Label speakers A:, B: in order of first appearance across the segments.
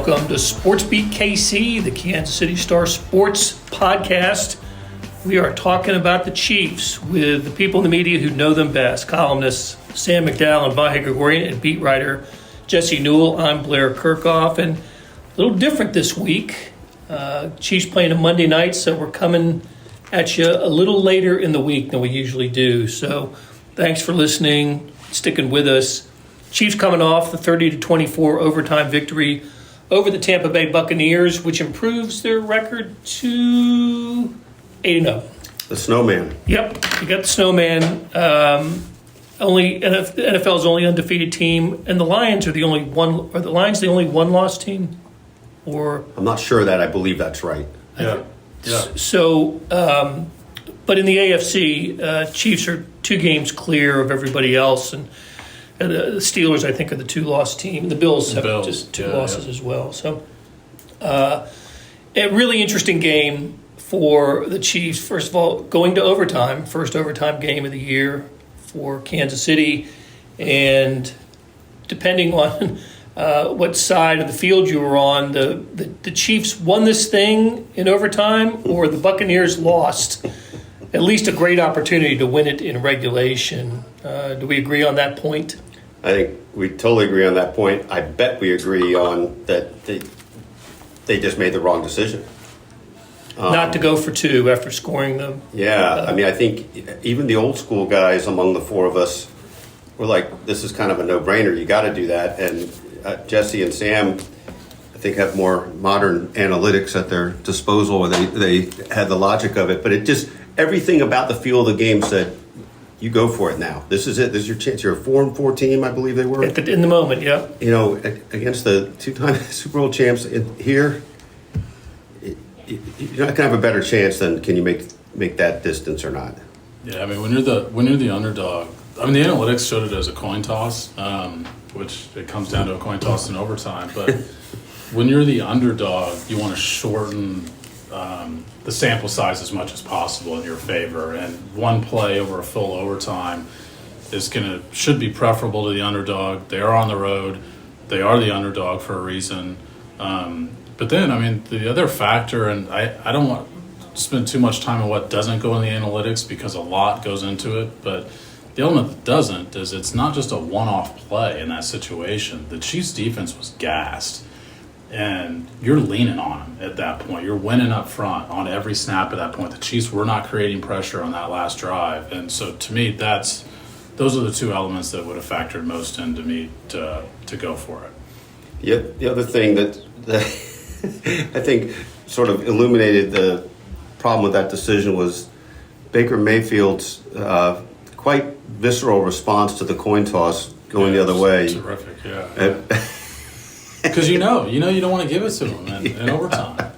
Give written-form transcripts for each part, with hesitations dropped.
A: Welcome to SportsBeat KC, the Kansas City Star Sports podcast. We are talking about the Chiefs with the people in the media who know them best, columnists Sam McDowell and Vahe Gregorian, and beat writer Jesse Newell. I'm Blair Kirchhoff, and a little different this week. Chiefs playing a Monday night, so we're coming at you a little later in the week than we usually do. So thanks for listening, sticking with us. Chiefs coming off the 30-24 overtime victory over the Tampa Bay Buccaneers, which improves their record to 8-0.
B: The snowman.
A: Yep, you got the snowman. The NFL's only undefeated team, and the Lions are the only one. Are the Lions the only one-loss team? Or
B: I'm not sure that I believe that's right.
C: Yeah.
A: So, but in the AFC, Chiefs are 2 games clear of everybody else, and the Steelers, I think, are the 2-loss team. The Bills have just 2 losses as well. So, a really interesting game for the Chiefs. First of all, going to overtime, first overtime game of the year for Kansas City, and depending on what side of the field you were on, the Chiefs won this thing in overtime, or the Buccaneers lost at least a great opportunity to win it in regulation. Do we agree on that point?
B: I think we totally agree on that point. I bet we agree on that they just made the wrong decision.
A: Not to go for 2 after scoring them.
B: Yeah, I think even the old school guys among the 4 of us were like, this is kind of a no-brainer. You got to do that. And Jesse and Sam, I think, have more modern analytics at their disposal, where they had the logic of it. But it just, everything about the feel of the game said, you go for it now. This is it. This is your chance. You're a 4-4 team, I believe they were.
A: In the moment, yeah.
B: You know, against the 2-time Super Bowl champs here, you're not going to have a better chance than can you make that distance or not.
C: Yeah, when you're the underdog, the analytics showed it as a coin toss, which it comes down to a coin toss in overtime. But when you're the underdog, you want to shorten the sample size as much as possible in your favor, and one play over a full overtime should be preferable to the underdog. They are on the road. They are the underdog for a reason. But then, the other factor, and I don't want to spend too much time on what doesn't go in the analytics because a lot goes into it, but the element that doesn't is it's not just a one-off play in that situation. The Chiefs' defense was gassed, and you're leaning on them at that point. You're winning up front on every snap at that point. The Chiefs were not creating pressure on that last drive, and so to me, those are the 2 elements that would have factored most into me to go for it.
B: Yep. The other thing that I think sort of illuminated the problem with that decision was Baker Mayfield's quite visceral response to the coin toss going the other way.
C: Terrific, yeah. Because you don't want to give it to him in overtime.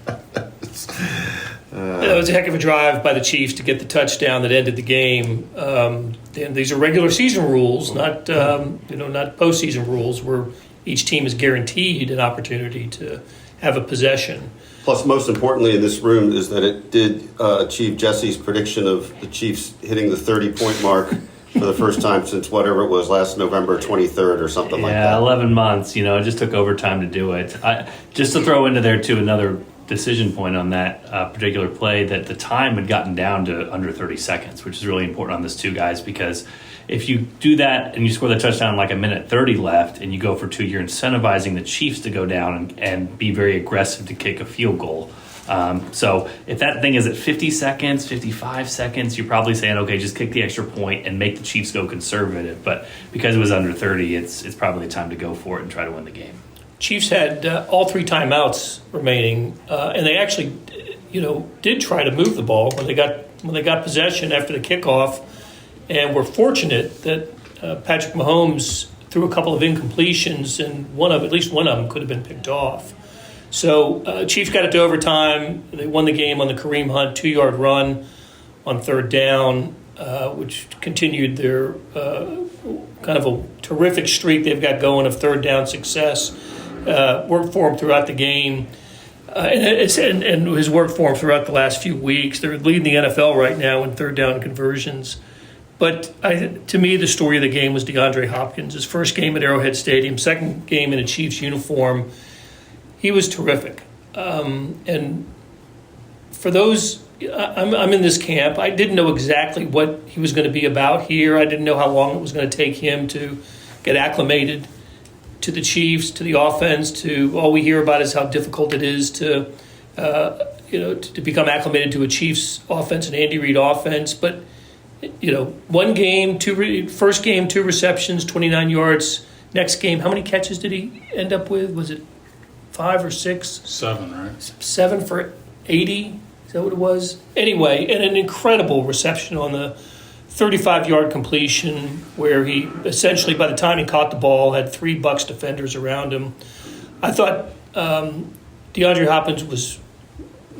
A: It was a heck of a drive by the Chiefs to get the touchdown that ended the game. And these are regular season rules, not postseason rules, where each team is guaranteed an opportunity to have a possession.
B: Plus, most importantly in this room is that it did achieve Jesse's prediction of the Chiefs hitting the 30-point mark for the first time since whatever it was, last November 23rd or something like that.
D: Yeah, 11 months. It just took overtime to do it. Just to throw into there, too, another decision point on that particular play, that the time had gotten down to under 30 seconds, which is really important on this, too, guys, because if you do that and you score the touchdown like a minute 30 left and you go for 2, you're incentivizing the Chiefs to go down and be very aggressive to kick a field goal. So if that thing is at 50 seconds, 55 seconds, you're probably saying, okay, just kick the extra point and make the Chiefs go conservative. But because it was under 30, it's probably time to go for it and try to win the game.
A: Chiefs had all 3 timeouts remaining, and they actually, did try to move the ball when they got possession after the kickoff. And we're fortunate that Patrick Mahomes threw a couple of incompletions, and at least one of them could have been picked off. So Chiefs got it to overtime. They won the game on the Kareem Hunt 2-yard run on 3rd down, which continued their kind of a terrific streak they've got going of 3rd down success. Worked for them throughout the game. And his work for him throughout the last few weeks. They're leading the NFL right now in 3rd down conversions. But to me, the story of the game was DeAndre Hopkins. His first game at Arrowhead Stadium, second game in a Chiefs uniform. he was terrific. And for those, I'm in this camp. I didn't know exactly what he was going to be about here. I didn't know how long it was going to take him to get acclimated to the Chiefs, to the offense. To all we hear about is how difficult it is to become acclimated to a Chiefs offense, an Andy Reid offense. But one game, first game, 2 receptions, 29 yards. Next game, how many catches did he end up with? Was it 5 or 6?
C: 7, right?
A: 7 for 80. Is that what it was? Anyway, and an incredible reception on the 35-yard completion where he essentially, by the time he caught the ball, had 3 Bucs defenders around him. I thought DeAndre Hopkins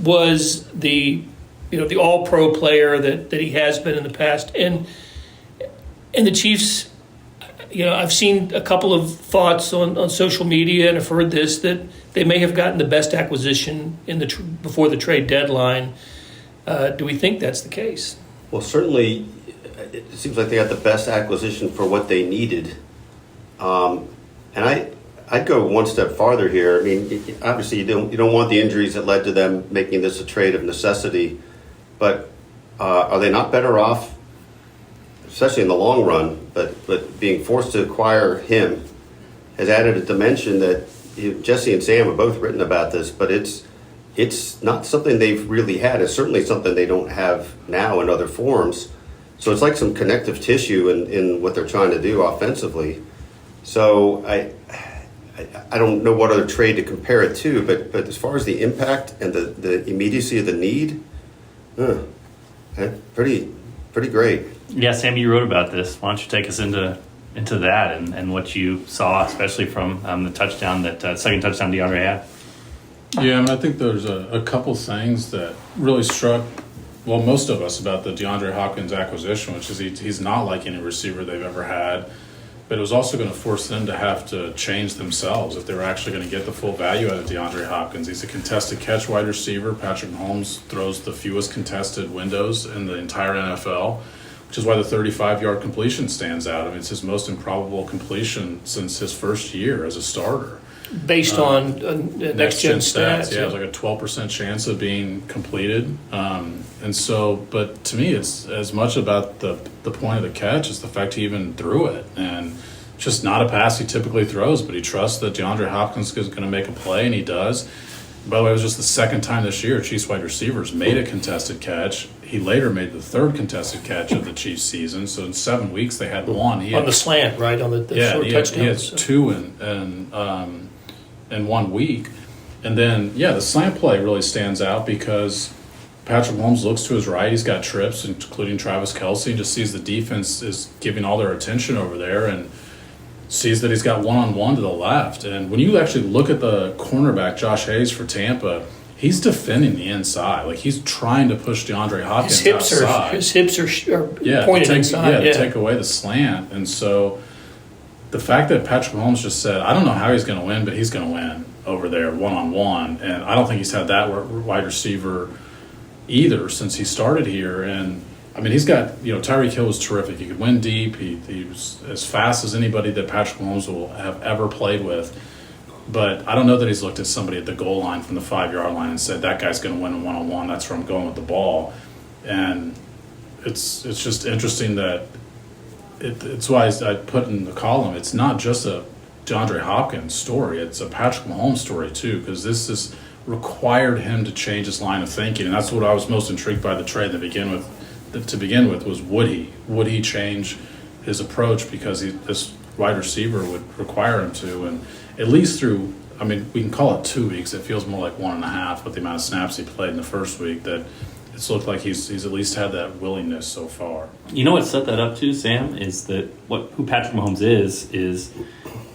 A: was the all-pro player that he has been in the past. And the Chiefs, I've seen a couple of thoughts on social media, and I've heard this, that they may have gotten the best acquisition before the trade deadline. Do we think that's the case?
B: Well, certainly, it seems like they got the best acquisition for what they needed. And I'd go one step farther here. I mean, obviously, you don't want the injuries that led to them making this a trade of necessity, but are they not better off, especially in the long run, but being forced to acquire him has added a dimension that Jesse and Sam have both written about this, but it's not something they've really had. It's certainly something they don't have now in other forms. So it's like some connective tissue in what they're trying to do offensively. So I don't know what other trade to compare it to, but as far as the impact and the immediacy of the need, pretty great.
D: Yeah, Sam, you wrote about this. Why don't you take us into that and what you saw, especially from the touchdown, that second touchdown DeAndre had?
C: Yeah, I think there's a couple things that really struck, most of us about the DeAndre Hopkins acquisition, which is he's not like any receiver they've ever had, but it was also going to force them to have to change themselves if they were actually going to get the full value out of DeAndre Hopkins. He's a contested catch wide receiver. Patrick Mahomes throws the fewest contested windows in the entire NFL, which is why the 35-yard completion stands out. I mean, it's his most improbable completion since his first year as a starter.
A: Based on next-gen stats.
C: Yeah, it was like a 12% chance of being completed. And so, but to me, it's as much about the point of the catch as the fact he even threw it. And just not a pass he typically throws, but he trusts that DeAndre Hopkins is going to make a play, and he does. By the way, it was just the second time this year Chiefs wide receivers made a contested catch. He later made the 3rd contested catch of the Chiefs season. So in 7 weeks, they had 1.
A: On the slant, right? On the short touchdowns.
C: He had 2 in 1 week. And then, the slant play really stands out because Patrick Mahomes looks to his right. He's got trips, including Travis Kelce, and just sees the defense is giving all their attention over there and sees that he's got one-on-one to the left. And when you actually look at the cornerback, Josh Hayes for Tampa, he's defending the inside. Like, he's trying to push DeAndre Hopkins outside.
A: His hips are pointed inside.
C: To take away the slant. And so the fact that Patrick Mahomes just said, I don't know how he's going to win, but he's going to win over there one-on-one. And I don't think he's had that wide receiver either since he started here. And, I mean, he's got, Tyreek Hill was terrific. He could win deep. He was as fast as anybody that Patrick Mahomes will have ever played with. But I don't know that he's looked at somebody at the goal line from the 5-yard line and said, that guy's going to win a one-on-one. That's where I'm going with the ball. And it's just interesting that it's why I put in the column, it's not just a DeAndre Hopkins story. It's a Patrick Mahomes story, too, because this has required him to change his line of thinking. And that's what I was most intrigued by the trade to begin with was would he change his approach, because this wide receiver would require him to. And at least through, we can call it 2 weeks. It feels more like 1.5 with the amount of snaps he played in the first week, that it's looked like he's at least had that willingness so far.
D: You know what set that up too, Sam, is that who Patrick Mahomes is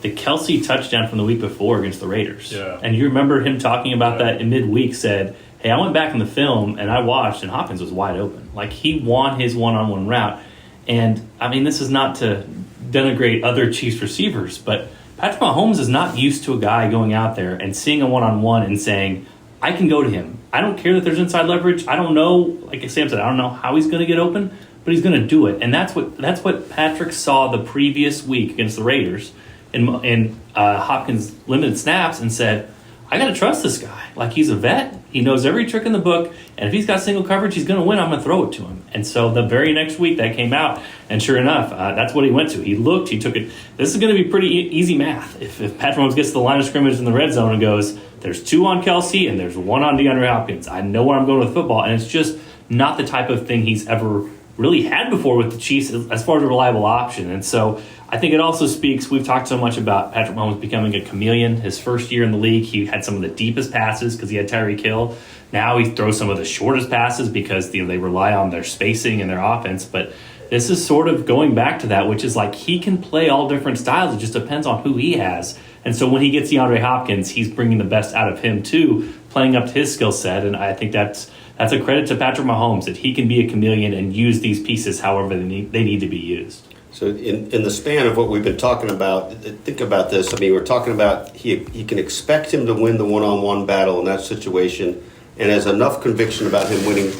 D: the Kelce touchdown from the week before against the Raiders.
C: Yeah.
D: And you remember him talking about that in midweek, said, hey, I went back in the film and I watched, and Hopkins was wide open. Like, he won his one-on-one route. And, this is not to denigrate other Chiefs receivers, but Patrick Mahomes is not used to a guy going out there and seeing a one-on-one and saying, I can go to him. I don't care that there's inside leverage. I don't know, like Sam said, I don't know how he's going to get open, but he's going to do it. And that's what Patrick saw the previous week against the Raiders in Hopkins' limited snaps and said, I got to trust this guy. Like, he's a vet. He knows every trick in the book. And if he's got single coverage, he's going to win. I'm going to throw it to him. And so the very next week that came out, and sure enough, that's what he went to. He looked, he took it. This is going to be pretty easy math. If Patrick Mahomes gets to the line of scrimmage in the red zone and goes, there's 2 on Kelsey and there's 1 on DeAndre Hopkins, I know where I'm going with football. And it's just not the type of thing he's ever really had before with the Chiefs as far as a reliable option. And so I think it also speaks, we've talked so much about Patrick Mahomes becoming a chameleon. His first year in the league, he had some of the deepest passes because he had Tyreek Hill. Now he throws some of the shortest passes because they rely on their spacing and their offense. But this is sort of going back to that, which is like he can play all different styles. It just depends on who he has. And so when he gets DeAndre Hopkins, he's bringing the best out of him too, playing up to his skill set. And I think that's a credit to Patrick Mahomes that he can be a chameleon and use these pieces however they need to be used.
B: So in the span of what we've been talking about, think about this. I mean, we're talking about he can expect him to win the one-on-one battle in that situation, and has enough conviction about him winning the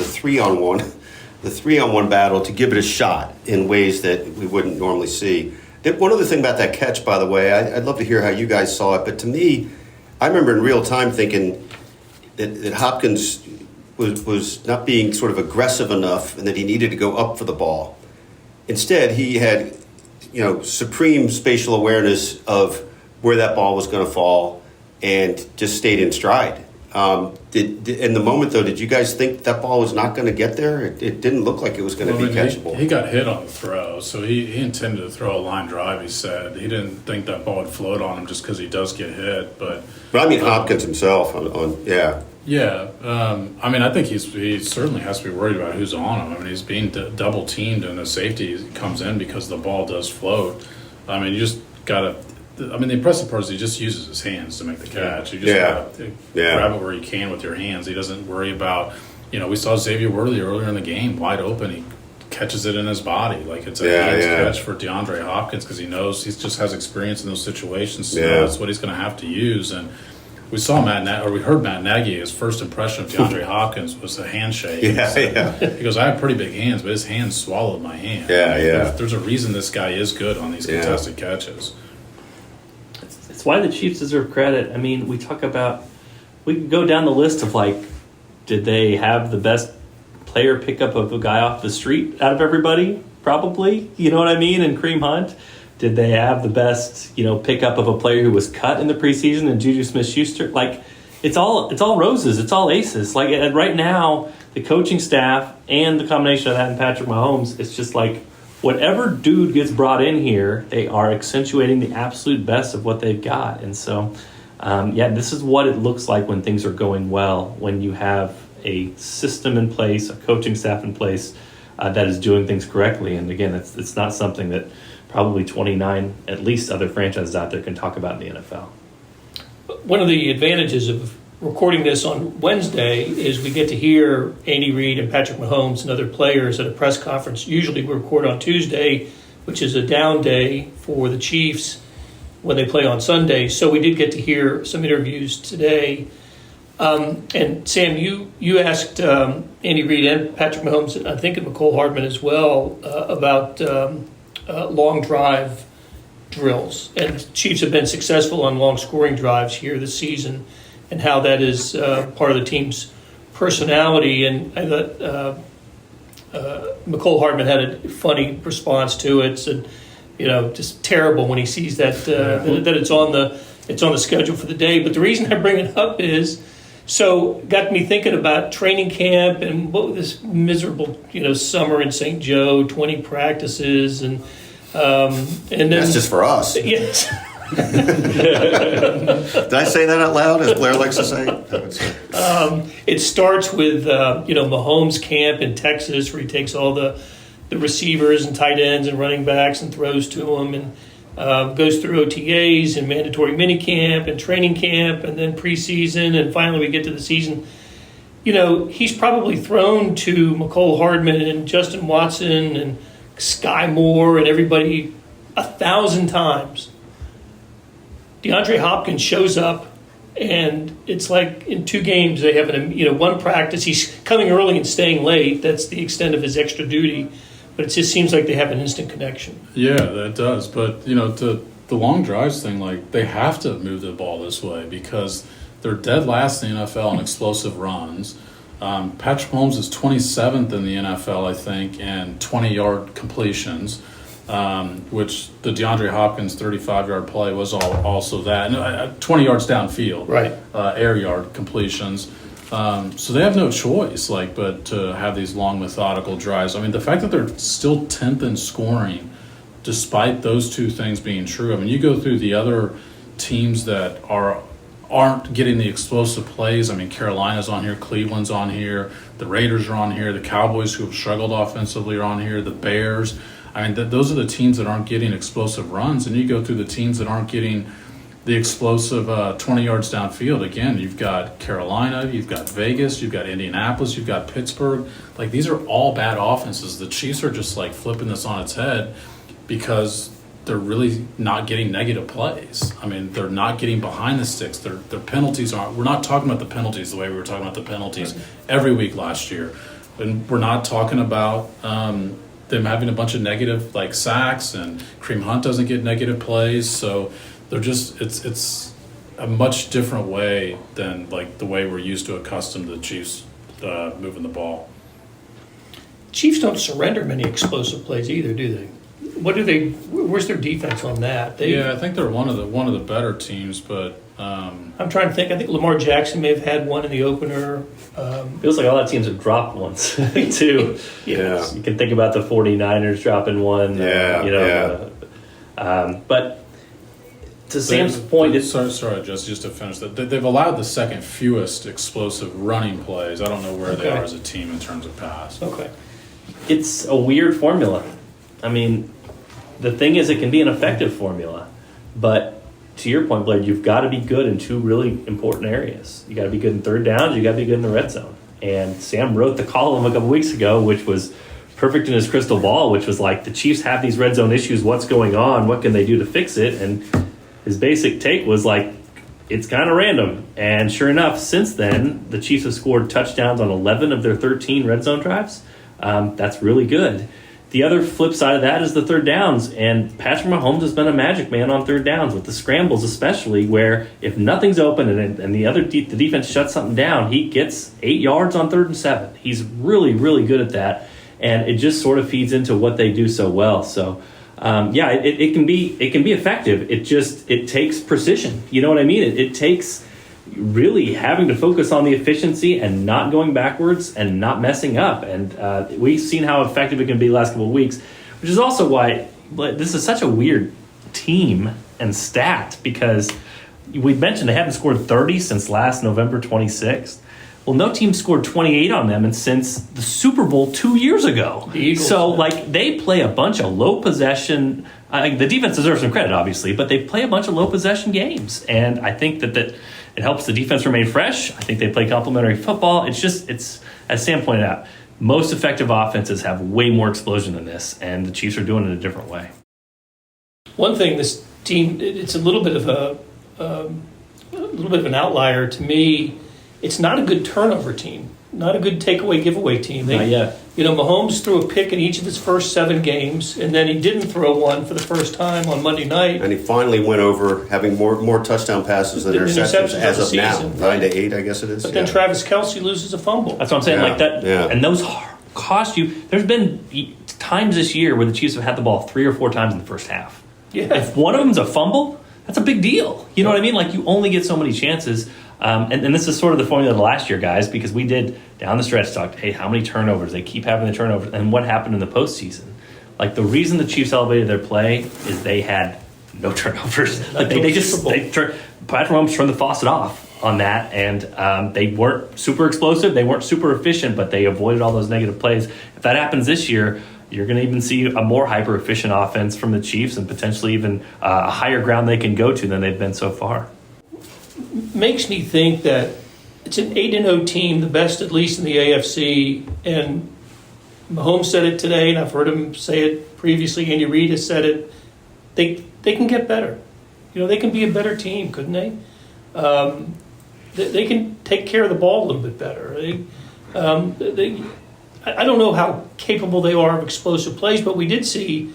B: three-on-one battle to give it a shot in ways that we wouldn't normally see. One other thing about that catch, by the way, I'd love to hear how you guys saw it, but to me, I remember in real time thinking that Hopkins was not being sort of aggressive enough and that he needed to go up for the ball. Instead, he had, supreme spatial awareness of where that ball was going to fall and just stayed in stride. In the moment, though, did you guys think that ball was not going to get there? It didn't look like it was going to be catchable.
C: He got hit on the throw, so he intended to throw a line drive, he said. He didn't think that ball would float on him just because he does get hit. But
B: I mean Hopkins himself yeah.
C: Yeah, I think he certainly has to be worried about who's on him. I mean, he's being double teamed, and the safety comes in because the ball does float. I mean, you just got to. I mean, the impressive part is he just uses his hands to make the catch. You just got to grab it where you can with your hands. He doesn't worry about. We saw Xavier Worthy earlier in the game, wide open. He catches it in his body like it's a hands catch for DeAndre Hopkins because he knows he just has experience in those situations. So that's what he's going to have to use. And we saw we heard Matt Nagy. His first impression of DeAndre Hopkins was a handshake. He goes, I have pretty big hands, but his hands swallowed my hand. There's a reason this guy is good on these contested catches.
D: It's why the Chiefs deserve credit. I mean, we can go down the list of did they have the best player pickup of a guy off the street out of everybody? Probably. You know what I mean? And Kareem Hunt. Did they have the best, pickup of a player who was cut in the preseason and Juju Smith-Schuster? It's all roses. It's all aces. Right now, the coaching staff and the combination of that and Patrick Mahomes, it's just whatever dude gets brought in here, they are accentuating the absolute best of what they've got. And so, this is what it looks like when things are going well, when you have a system in place, a coaching staff in place that is doing things correctly. And again, it's not something that probably 29, at least, other franchises out there can talk about in the NFL.
A: One of the advantages of recording this on Wednesday is we get to hear Andy Reid and Patrick Mahomes and other players at a press conference. Usually we record on Tuesday, which is a down day for the Chiefs when they play on Sunday. So we did get to hear some interviews today. And Sam, you asked Andy Reid and Patrick Mahomes, and I think McCole Hardman as well, about long drive drills. And the Chiefs have been successful on long scoring drives here this season, and how that is part of the team's personality. And I thought McCole Hardman had a funny response to it. And just terrible when he sees that that it's on the schedule for the day. But the reason I bring it up is, got me thinking about training camp and this miserable summer in St. Joe, 20 practices, and then
B: that's just for us.
A: Yes.
B: Did I say that out loud, as Blair likes to say?
A: It starts with Mahomes camp in Texas, where he takes all the receivers and tight ends and running backs and throws to them, and goes through OTAs and mandatory minicamp and training camp, and then preseason, and finally we get to the season. He's probably thrown to McCole Hardman and Justin Watson and Sky Moore and everybody 1,000 times. DeAndre Hopkins shows up, and it's like in 2 games they have one practice. He's coming early and staying late. That's the extent of his extra duty. But it just seems like they have an instant connection.
C: Yeah, that does. But, to the long drives thing, they have to move the ball this way because They're dead last in the NFL in explosive runs. Patrick Mahomes is 27th in the NFL, I think, in 20-yard completions, which the DeAndre Hopkins 35-yard play was also that. And, 20 yards downfield,
A: Right.
C: Air yard completions. So they have no choice, but to have these long, methodical drives. I mean, the fact that they're still 10th in scoring, despite those two things being true. I mean, you go through the other teams that aren't getting the explosive plays. I mean, Carolina's on here, Cleveland's on here, the Raiders are on here, the Cowboys, who have struggled offensively, are on here, the Bears. I mean, those are the teams that aren't getting explosive runs, and you go through the teams that aren't getting the explosive 20 yards downfield. Again, you've got Carolina, you've got Vegas, you've got Indianapolis, you've got Pittsburgh. These are all bad offenses. The Chiefs are just flipping this on its head because they're really not getting negative plays. I mean, they're not getting behind the sticks. Their penalties aren't. We're not talking about the penalties the way we were talking about the penalties every week last year. And we're not talking about them having a bunch of negative sacks, and Kareem Hunt doesn't get negative plays. So they're just it's a much different way than the way we're used to accustomed to the Chiefs moving the ball.
A: Chiefs don't surrender many explosive plays either, do they? Where's their defense on that?
C: I think they're one of the better teams, but
A: I'm trying to think. I think Lamar Jackson may have had one in the opener.
D: Feels like all that teams have dropped once, too.
B: Yeah.
D: You can think about the 49ers dropping one. But to Sam's point,
C: sorry, just to finish that, they've allowed the second fewest explosive running plays. I don't know where they are as a team in terms of pass.
A: Okay.
D: It's a weird formula. I mean, the thing is, it can be an effective formula, but to your point, Blair, you've got to be good in two really important areas. You got to be good in third downs. You got to be good in the red zone. And Sam wrote the column a couple weeks ago, which was perfect in his crystal ball, which was the Chiefs have these red zone issues. What's going on? What can they do to fix it? And his basic take was it's kind of random. And sure enough, since then, the Chiefs have scored touchdowns on 11 of their 13 red zone drives. That's really good. The other flip side of that is the third downs, and Patrick Mahomes has been a magic man on third downs with the scrambles, especially where if nothing's open and the defense shuts something down, he gets 8 yards on 3rd and 7. He's really, really good at that, and it just sort of feeds into what they do so well. So, it can be effective. It takes precision. You know what I mean? It takes really having to focus on the efficiency and not going backwards and not messing up. And we've seen how effective it can be the last couple of weeks, which is also why this is such a weird team and stat, because we mentioned they haven't scored 30 since last November 26th. Well, no team scored 28 on them and since the Super Bowl 2 years ago.
A: The Eagles,
D: so, they play a bunch of low possession. The defense deserves some credit, obviously, but they play a bunch of low possession games. And I think that it helps the defense remain fresh. I think they play complementary football. It's as Sam pointed out, most effective offenses have way more explosion than this, and the Chiefs are doing it a different way.
A: One thing, this team, it's a little bit of an outlier to me. It's not a good turnover team, not a good takeaway giveaway team.
D: Not yet.
A: Mahomes threw a pick in each of his first 7 games, and then he didn't throw one for the first time on Monday night.
B: And he finally went over having more touchdown passes than interceptions as of now. 9-8, I guess it is.
A: But then Travis Kelce loses a fumble.
D: That's what I'm saying. And those cost you. There's been times this year where the Chiefs have had the ball 3 or 4 times in the first half.
A: Yeah.
D: If one of them's a fumble, that's a big deal. You know what I mean? You only get so many chances. And this is sort of the formula of last year, guys, because we did down the stretch talk, hey, how many turnovers? They keep having the turnovers. And what happened in the postseason? The reason the Chiefs elevated their play is they had no turnovers. Patrick Mahomes turned the faucet off on that, and they weren't super explosive. They weren't super efficient, but they avoided all those negative plays. If that happens this year, you're going to even see a more hyper-efficient offense from the Chiefs and potentially even a higher ground they can go to than they've been so far.
A: Makes me think that it's an 8-0 team, the best at least in the AFC. And Mahomes said it today, and I've heard him say it previously. Andy Reid has said it. They can get better. They can be a better team, couldn't they? They can take care of the ball a little bit better. I don't know how capable they are of explosive plays, but we did see.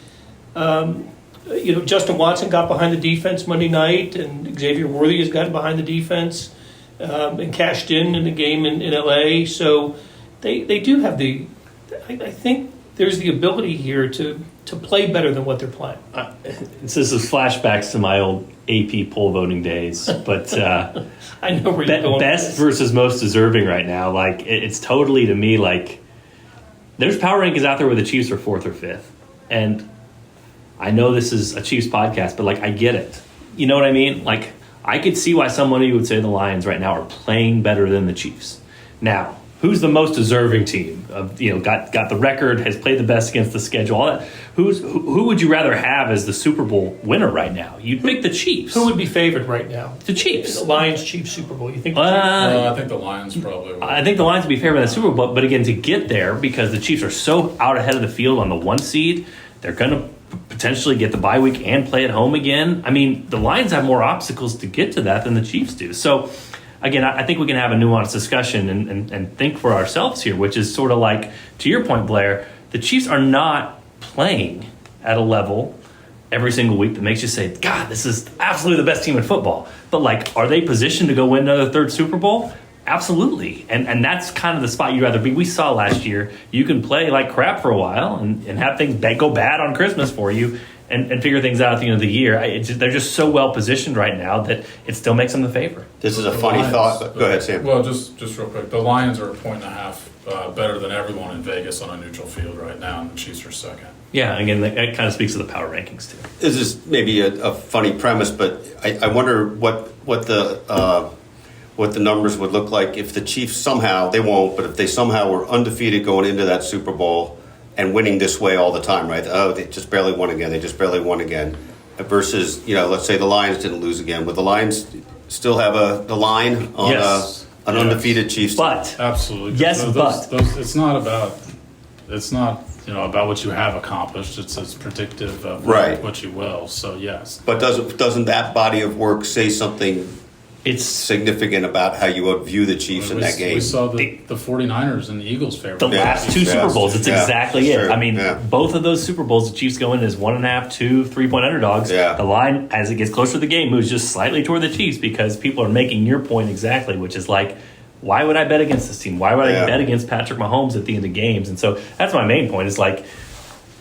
A: Justin Watson got behind the defense Monday night, and Xavier Worthy has gotten behind the defense. and cashed in the game in LA. So they do have I think there's the ability here to play better than what they're playing.
D: This is flashbacks to my old AP poll voting days, but
A: I know where you're going.
D: Best versus most deserving right now. Like it's totally to me like there's power rankings out there where the Chiefs are 4th or 5th, and I know this is a Chiefs podcast, but like I get it. You know what I mean? Like I could see why somebody would say the Lions right now are playing better than the Chiefs. Now, who's the most deserving team? Got the record, has played the best against the schedule. All that. Who would you rather have as the Super Bowl winner right now? You'd pick the Chiefs.
A: Who would be favored right now?
D: The Chiefs.
A: The Lions, Chiefs, Super Bowl. You think?
C: I think the Lions probably would.
D: I think the Lions would be favored in the Super Bowl, but again, to get there, because the Chiefs are so out ahead of the field on the 1 seed, they're going to potentially get the bye week and play at home again. I mean, the Lions have more obstacles to get to that than the Chiefs do. So, again, I think we can have a nuanced discussion and think for ourselves here, which is sort of like, to your point, Blair, the Chiefs are not playing at a level every single week that makes you say, God, this is absolutely the best team in football. But, like, are they positioned to go win another 3rd Super Bowl? Absolutely. And that's kind of the spot you'd rather be. We saw last year, you can play like crap for a while and have things go bad on Christmas for you and figure things out at the end of the year. They're just so well positioned right now that it still makes them the favorite.
B: This is a funny thought. But go ahead, Sam.
C: Well, just real quick. The Lions are 1.5 better than everyone in Vegas on a neutral field right now, and the Chiefs are 2nd.
D: Yeah, again, that kind of speaks to the power rankings, too.
B: This is maybe a funny premise, but I wonder what the numbers would look like if the Chiefs somehow, they won't, but if they somehow were undefeated going into that Super Bowl and winning this way all the time, right? Oh, they just barely won again. They just barely won again. Versus, let's say the Lions didn't lose again. Would the Lions still have the line on
D: Yes.
B: an undefeated Chiefs?
D: But
C: Absolutely.
D: Yes,
C: Those-
D: but.
C: it's not about what you have accomplished. It's predictive of
B: Right.
C: what you will. So yes.
B: But doesn't that body of work say something
D: it's
B: significant about how you would view the Chiefs in that game?
C: We saw the 49ers and the Eagles favorite.
D: the last 2 Super Bowls. It's exactly it.
B: sure,
D: I mean,
B: yeah.
D: both of those Super Bowls, the Chiefs go in as 1.5, 2, 3-point underdogs.
B: Yeah.
D: The line, as it gets closer to the game, moves just slightly toward the Chiefs because people are making your point exactly, which is like, why would I bet against this team? Why would I bet against Patrick Mahomes at the end of games? And so that's my main point is like,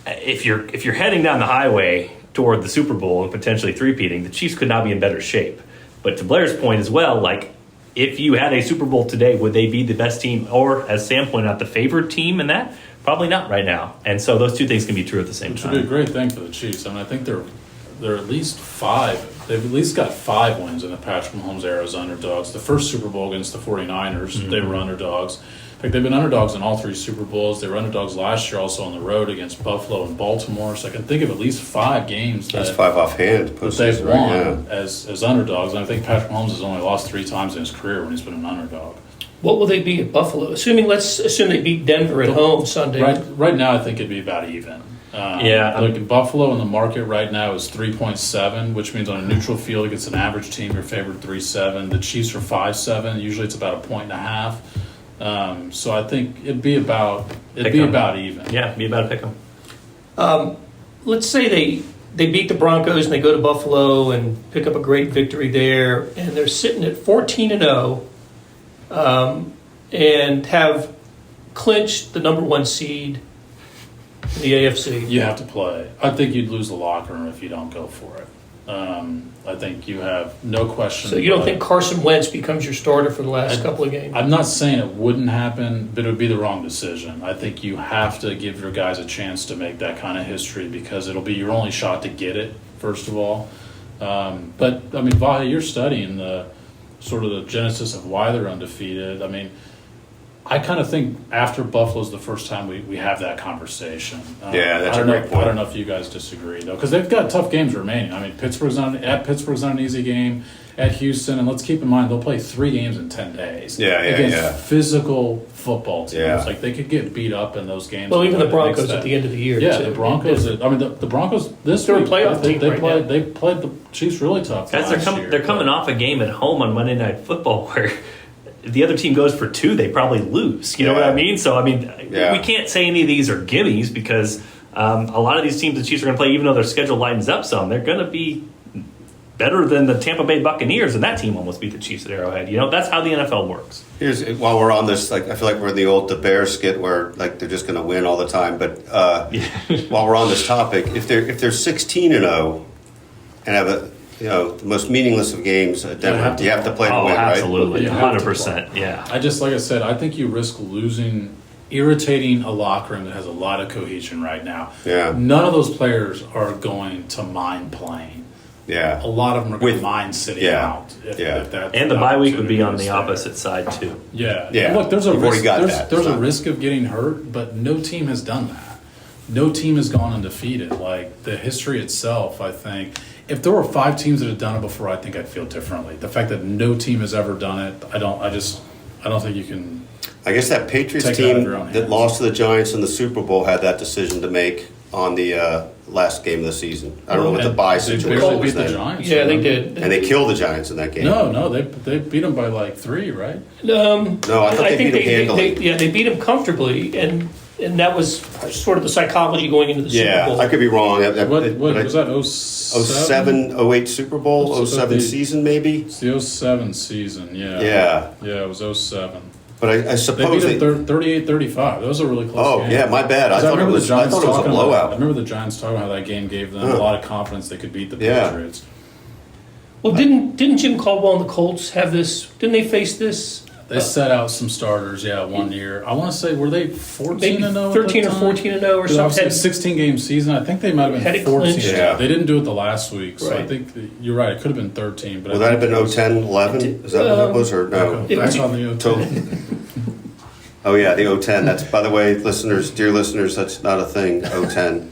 D: if you're heading down the highway toward the Super Bowl and potentially three-peating, the Chiefs could not be in better shape. But to Blair's point as well, like, if you had a Super Bowl today, would they be the best team or, as Sam pointed out, the favored team in that? Probably not right now. And so those two things can be true at the same
C: Which
D: time.
C: would be a great thing for the Chiefs. I mean, I think they're at least 5. They've at least got 5 wins in the Patrick Mahomes era as underdogs. The first Super Bowl against the 49ers, they were underdogs. In fact, they've been underdogs in all 3 Super Bowls. They were underdogs last year also on the road against Buffalo and Baltimore. So I can think of at least 5 games
B: That's 5 offhand.
C: that they've won as underdogs. And I think Patrick Mahomes has only lost 3 times in his career when he's been an underdog.
A: What will they be at Buffalo? Let's assume they beat Denver at home Sunday.
C: Right now, I think it'd be about even. Look, Buffalo in the market right now is 3.7, which means on a neutral field against an average team, you're favored 3.7. The Chiefs are 5.7. Usually, it's about 1.5 points. So I think it'd be about even.
D: Yeah, be about a pick 'em.
A: Let's say they beat the Broncos and they go to Buffalo and pick up a great victory there, and they're sitting at 14-0, and have clinched the number 1 seed in the AFC.
C: You have to play. I think you'd lose the locker room if you don't go for it. I think you have no question.
A: So you don't think Carson Wentz becomes your starter for the last couple of games?
C: I'm not saying it wouldn't happen, but it would be the wrong decision. I think you have to give your guys a chance to make that kind of history because it'll be your only shot to get it, first of all. But, I mean, Vahe, you're studying the sort of the genesis of why they're undefeated. I mean, I kind of think after Buffalo's the first time we have that conversation.
B: That's a great point.
C: I don't know if you guys disagree, though, because they've got tough games remaining. I mean, Pittsburgh's not an easy game. At Houston, and let's keep in mind, they'll play 3 games in 10 days. Against physical football teams.
B: Yeah.
C: Like, they could get beat up in those games.
A: Well, even the Broncos at the end of the year.
C: Yeah,
A: too.
C: the Broncos. The Broncos this
A: They're a
C: week,
A: playoff team right now.
C: They played the Chiefs really tough.
D: Guys,
C: last year,
D: they're coming off a game at home on Monday Night Football where if the other team goes for 2, they probably lose. You know what I mean? So, I mean, we can't say any of these are gimmies because a lot of these teams the Chiefs are going to play, even though their schedule lightens up some, they're going to be better than the Tampa Bay Buccaneers, and that team almost beat the Chiefs at Arrowhead. That's how the NFL works.
B: While we're on this, like I feel like we're in the old The Bears skit where like they're just going to win all the time. But while we're on this topic, if they're 16-0 and have the most meaningless of games at Denver, do you have to play to win, right?
D: Absolutely, 100%. Yeah.
C: Like I said, I think you risk irritating a locker room that has a lot of cohesion right now.
B: Yeah.
C: None of those players are going to mind playing.
B: Yeah.
C: A lot of them are going to mind sitting out. If that's
D: And the bye week would be on the opposite side too.
C: Yeah.
B: Yeah.
C: Look, there's a risk. There's a
B: not...
C: risk of getting hurt, but no team has done that. No team has gone undefeated. Like the history itself, I think. If there were 5 teams that had done it before, I think I'd feel differently. The fact that no team has ever done it, I don't think you can.
B: I guess that Patriots team that lost to the Giants in the Super Bowl had that decision to make on the last game of the season. I don't know what the bye situation was then.
C: Giants,
A: yeah, they did.
B: And they killed the Giants in that game.
C: No, they beat them by like 3, right?
B: No, I thought they beat them handily.
A: They beat them comfortably, and that was sort of the psychology going into the Super Bowl.
B: I could be wrong.
C: What was that,
B: 07, 08 Super Bowl, 07 season maybe?
C: It's the 07 season, yeah. Yeah, it was 07.
B: But I suppose
C: they beat them 38-35. That was a really close game.
B: Oh, yeah, my bad. I thought it was a blowout.
C: I remember the Giants talking about how that game gave them a lot of confidence they could beat the Patriots.
A: Well, didn't Jim Caldwell and the Colts have this? Didn't they face this?
C: They set out some starters, 1 year. I want to say, were they 14-0?
A: 13 or 14-0 or something?
C: 16-game season. I think they might have been 14.
B: Yeah.
C: They didn't do it the last week, so I think you're right. It could have been 13. But
B: would that have been 0-10, 11? Is that what it was, or no?
C: Back on the 0-10.
B: Oh, yeah, the 0-10. That's, by the way, dear listeners, that's not a thing, 0-10.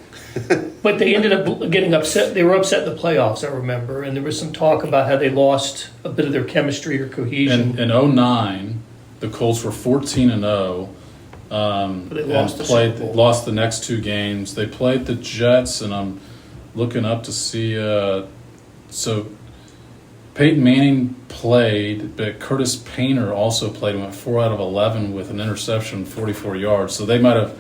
A: But they ended up getting upset. They were upset in the playoffs, I remember, and there was some talk about how they lost a bit of their chemistry or cohesion.
C: In 2009, the Colts were 14-0.
A: But they
C: lost the next 2 games. They played the Jets, and I'm looking up to see. So Peyton Manning played, but Curtis Painter also played and went 4 out of 11 with an interception, 44 yards. So they might have.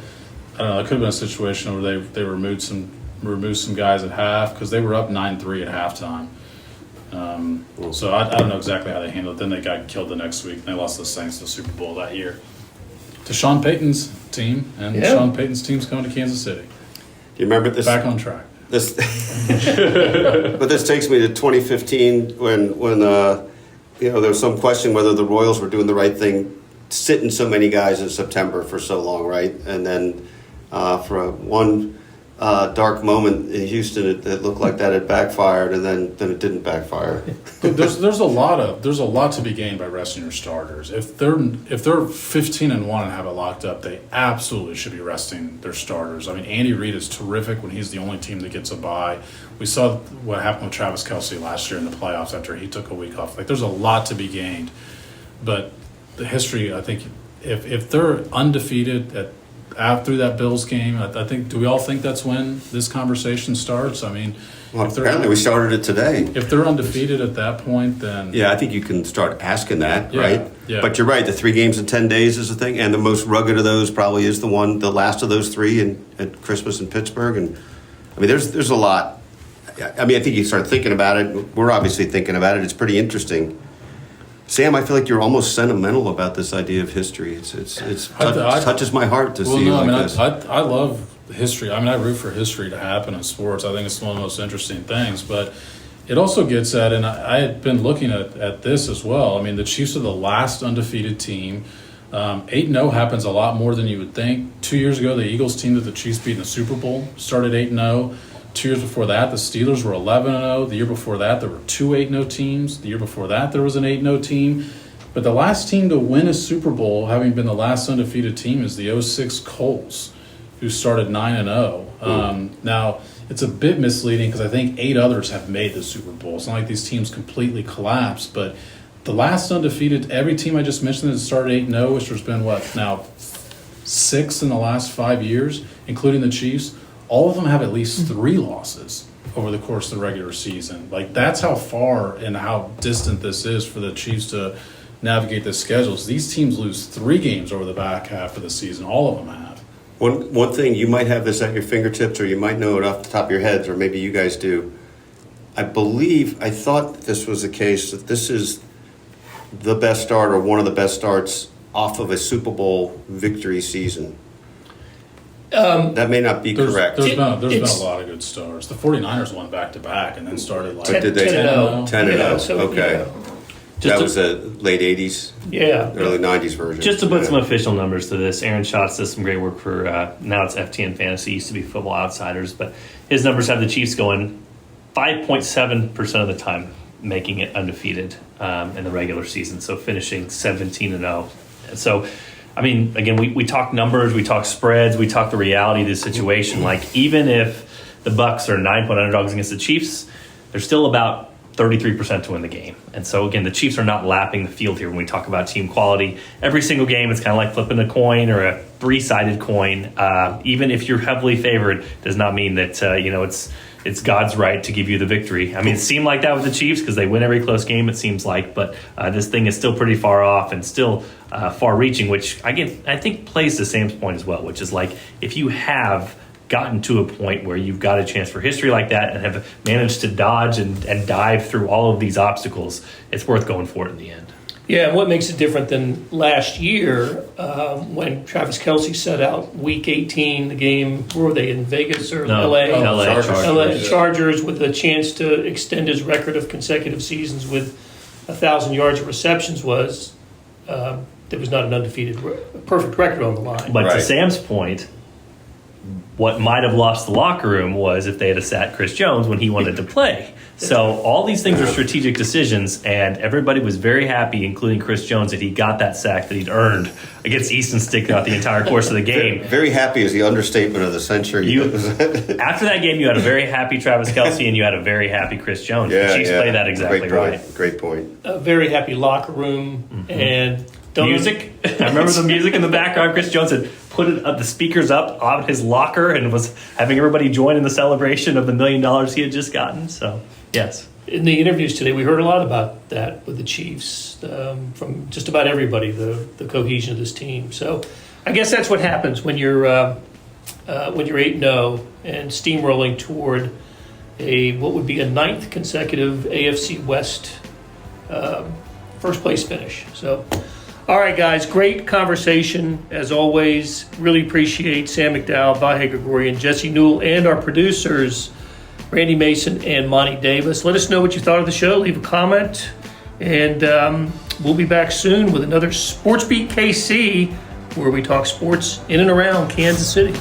C: I don't know. It could have been a situation where they removed some guys at half because they were up 9-3 at halftime. So I don't know exactly how they handled it. Then they got killed the next week and they lost the Saints to the Super Bowl that year. To Sean Payton's team, and Sean Payton's team's coming to Kansas City.
B: Do you remember this?
C: Back on track.
B: But this takes me to 2015 when there was some question whether the Royals were doing the right thing, sitting so many guys in September for so long, right? And then for one dark moment in Houston, it looked like that had backfired, and then it didn't backfire.
C: There's a lot to be gained by resting your starters. If they're 15-1 and have it locked up, they absolutely should be resting their starters. I mean, Andy Reid is terrific when he's the only team that gets a bye. We saw what happened with Travis Kelce last year in the playoffs after he took a week off. Like, there's a lot to be gained, but the history, I think, if they're undefeated through that Bills game, I think, do we all think that's when this conversation starts? I mean,
B: well, apparently we started it today.
C: If they're undefeated at that point, then
B: I think you can start asking that, right?
C: Yeah.
B: But you're right. The 3 games in 10 days is the thing, and the most rugged of those probably is the last of those 3 at Christmas in Pittsburgh. And I mean, there's a lot. I mean, I think you start thinking about it. We're obviously thinking about it. It's pretty interesting. Sam, I feel like you're almost sentimental about this idea of history. It touches my heart to see this.
C: I love history. I mean, I root for history to happen in sports. I think it's one of the most interesting things. But it also gets at, and I had been looking at this as well. I mean, the Chiefs are the last undefeated team. 8-0 happens a lot more than you would think. 2 years ago, the Eagles team that the Chiefs beat in the Super Bowl started 8-0. 2 years before that, the Steelers were 11-0. The year before that, there were 2 8-0 teams. The year before that, there was an 8-0 team. But the last team to win a Super Bowl, having been the last undefeated team, is the 06 Colts, who started 9-0. Now, it's a bit misleading because I think 8 others have made the Super Bowl. It's not like these teams completely collapsed, but the last undefeated, every team I just mentioned that started 8-0, which there's been, 6 in the last 5 years, including the Chiefs, all of them have at least 3 losses over the course of the regular season. Like, that's how far and how distant this is for the Chiefs to navigate the schedules. These teams lose 3 games over the back half of the season. All of them have.
B: One thing, you might have this at your fingertips, or you might know it off the top of your heads, or maybe you guys do. I thought this was the case, that this is the best start or one of the best starts off of a Super Bowl victory season. That may not be correct.
C: There's been a lot of good starts. The 49ers won back-to-back and then started like...
B: But did they
A: 10-0.
B: 10-0?
A: So,
B: okay. That was the late 80s?
A: Yeah.
B: Early 90s version.
D: Just to put some official numbers to this, Aaron Schatz does some great work for, now it's FTN Fantasy, used to be Football Outsiders, but his numbers have the Chiefs going 5.7% of the time, making it undefeated in the regular season, so finishing 17-0. And so, I mean, again, we talk numbers, we talk spreads, we talk the reality of the situation. Like, even if the Bucs are 9-point underdogs against the Chiefs, they're still about 33% to win the game. And so, again, the Chiefs are not lapping the field here when we talk about team quality. Every single game, it's kind of like flipping a coin or a three-sided coin. Even if you're heavily favored, does not mean that, it's God's right to give you the victory. I mean, it seemed like that with the Chiefs because they win every close game, it seems like. But this thing is still pretty far off and still far-reaching, which, again, I think plays to Sam's point as well, which is like if you have gotten to a point where you've got a chance for history like that and have managed to dodge and dive through all of these obstacles, it's worth going for it in the end.
A: Yeah, and what makes it different than last year when Travis Kelce set out Week 18, the game, where were they, in Vegas or LA? LA Chargers, with a chance to extend his record of consecutive seasons with 1,000 yards of receptions was there was not an undefeated, perfect record on the line.
D: But to Sam's point, what might have lost the locker room was if they had sat Chris Jones when he wanted to play. So all these things are strategic decisions, and everybody was very happy, including Chris Jones, that he got that sack that he'd earned against Easton Stick throughout the entire course of the game.
B: Very happy is the understatement of the century.
D: After that game, you had a very happy Travis Kelce, and you had a very happy Chris Jones. The Chiefs played that exactly right.
B: Great point.
A: A very happy locker room and
D: music. I remember the music in the background. Chris Jones had put the speakers up on his locker and was having everybody join in the celebration of the $1 million he had just gotten. So, yes.
A: In the interviews today, we heard a lot about that with the Chiefs from just about everybody, the cohesion of this team. So, I guess that's what happens when you're 8-0 and steamrolling toward what would be a 9th consecutive AFC West first place finish. So. All right, guys, great conversation, as always. Really appreciate Sam McDowell, Vahe Gregorian, Jesse Newell, and our producers, Randy Mason and Monty Davis. Let us know what you thought of the show. Leave a comment, and we'll be back soon with another SportsBeat KC, where we talk sports in and around Kansas City.